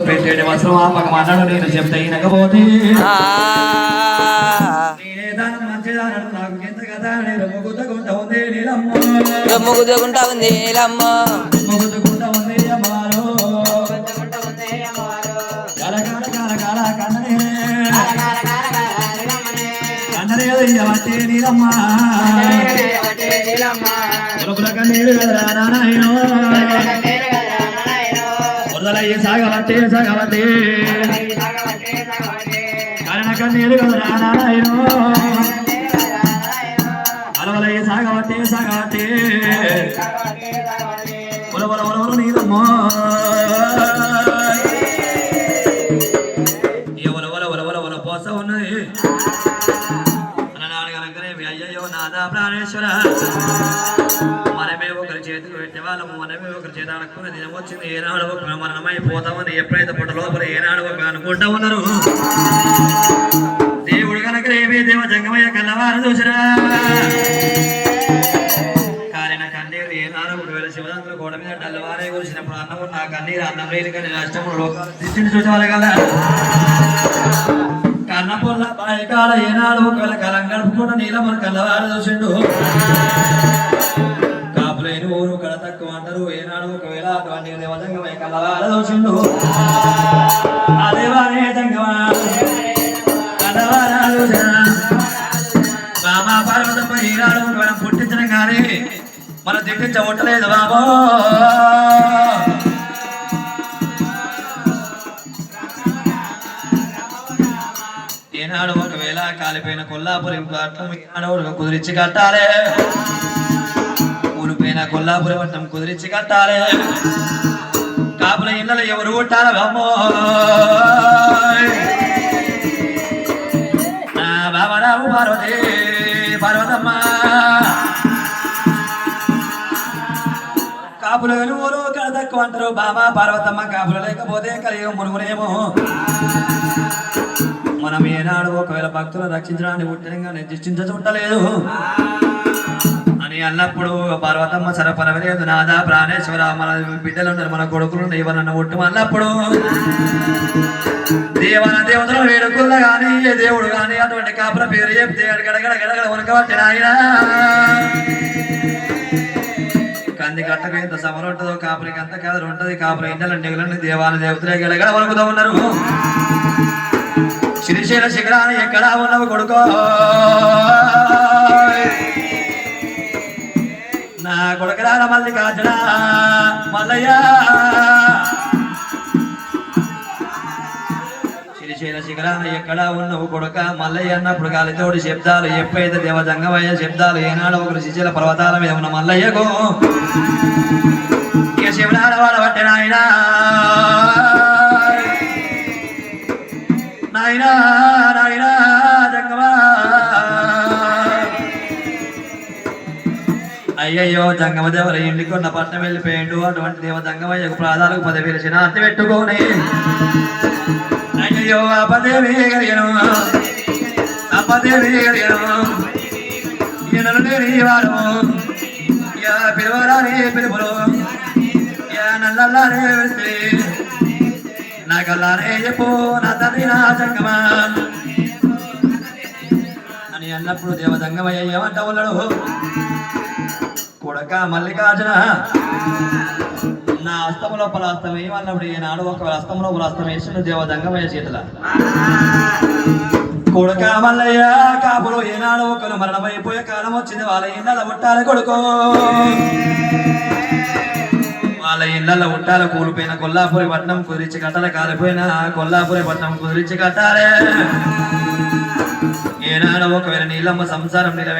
పెట్టేటి వస్త్రం ఆపక మాట్లాడు నేను చెప్తే ఇనకపోతే మొగ్గుతుకుంటా ఉంది నీలమ్మ మొగ్గుతుకుంటా ఉంది అమ్మారు కన్నరే నీలమ్మ కన్నీరు కదరా నాయనో సాగవట్టే సాగవట్టే కరణ కన్నీరు కదరా నాయనో అలవలయ్య సాగవట్టే సాగవట్టే ఒలవల ఒలవల నీరమ్మో ఒలవల ఒలవల ఒల పోస ఉన్నది అన్ననాడు కనుకనే అయ్యయ్యో నాదా ప్రాణేశ్వర మనమే ఒకరి చేతికి పెట్టే వాళ్ళము మనమే ఒకరి చేతి అనుకున్న దినం వచ్చింది ఏనాడు ఒక మరణమైపోతామని ఎప్పుడైతే పుట్ట లోపల ఏనాడు ఒక అనుకుంటా ఉన్నారు దేవుడు కనుకనేమి దేవ జంగమయ్య కన్నవారు చూసినా కాలిన కన్నీరు ఏనాడు ఒకవేళ శివదంతులు గోడ మీద డల్లవారే కూర్చినప్పుడు అన్నం నా కన్నీరు అన్నం లేని కానీ నష్టములు దిష్టిని చూసేవాళ్ళు కదా కన్నపుల్ల బాయకాల ఏనాడు ఒకవేళ కలం గడుపుకుంటూ నీలమని కన్నవారు చూసిండు కాపులేని ఊరు కడ తక్కువ అంటారు ఏనాడు ఒకవేళ అటువంటి దేవజంగమయ్య కన్నవారు చూసిండు అదేవారే జంగమా కన్నవారా చూసిన బాబా పార్వతమ్మ ఈనాడు మనం పుట్టించిన కానీ మనం తిట్టించబట్టలేదు బాబో ఏనాడు ఒకవేళ కాలిపోయిన కొల్లాపురి ఈనాడు కుదిరించి కట్టాలి ఊరిపోయిన కొల్లాపురి పట్టణం కుదిరించి కట్టాలి కాపుల ఇళ్ళలో ఎవరు కొట్టాలి బాబో బాబారావు పార్వతి పార్వతమ్మ కాపులు ఊరు కడ తక్కువ అంటారు బాబా పార్వతమ్మ కాపులు లేకపోతే కలియుగం మునుగునేమో మనం ఏనాడు ఒకవేళ భక్తులను రక్షించడానికి పుట్టినంగా నిర్దిష్టించుంటలేదు అని అన్నప్పుడు పార్వతమ్మ సరపరవలేదు నాదా ప్రాణేశ్వర మన బిడ్డలు ఉన్నారు మన కొడుకులు ఎవరన్నా ఒట్టు అన్నప్పుడు దేవన దేవతలు వేడుకుల్ల గాని ఏ దేవుడు గాని అటువంటి కాపుల పేరు చెప్తే గడగడ గడగడ వనకబట్టి నాయన కంది కట్టకు ఎంత సమరం ఉంటుందో కాపురికి అంత కథలు ఉంటది కాపుల ఇంటలంటే దేవాల దేవతలే గడగడ వణుకుతూ ఉన్నారు శ్రీశైల శిఖరాన్ని ఎక్కడా ఉన్నవి కొడుకో నా కొడుకురాల మల్లికార్జున మల్లయ్య శ్రీశైల శిఖరాన్ని ఎక్కడా ఉన్నవు కొడుక మల్లయ్య అన్నప్పుడు గాలితోడి శబ్దాలు ఎప్పుడైతే దేవజంగమయ్య శబ్దాలు ఏనాడు ఒకరు శ్రీశైల పర్వతాల మీద ఉన్న మల్లయ్యకు ఇక శివనాడ వాడబట్టే నాయనా నాయనా నాయనా జంగమా అయ్యయ్యో జంగమదేవర ఇంటికి ఉన్న పట్టణం వెళ్ళిపోయిండు అటువంటి దేవ జంగమయ్యకు ప్రాధాలకు 10,000 శనార్థి పెట్టుకోని అయ్యయ్యో అపదేవి కలిగను అపదేవి కలిగను ఈయనలు లేని వారు పిలువరాని పిలుపులు నల్లల్లానే వెళ్తే నాకల్లానే చెప్పు నా తండ్రి నా జంగమా అని అన్నప్పుడు దేవ జంగమయ్య ఏమంటా ఉన్నాడు కొడక మల్లికార్జున నా అస్తం లోపల అస్తం ఏమన్నప్పుడు ఈనాడు ఒక అస్తం లోపల అస్తం వేసిన దేవ జంగమయ్య చేతుల కొడక మల్లయ్య కాపులు ఏనాడు ఒకరు మరణమైపోయే కాలం వచ్చింది వాళ్ళ ఇళ్ళ పుట్టాలి కొడుకో వాళ్ళ ఇళ్ళల్లో ఉంటారు కూలిపోయిన కొల్లాపురి పట్నం కుదిరించి కట్టాలి కాలిపోయిన కొల్లాపురి పట్నం కుదిరించి కట్టాలి ఏనాడు ఒకవేళ నీలమ్మ సంసారం నిలవే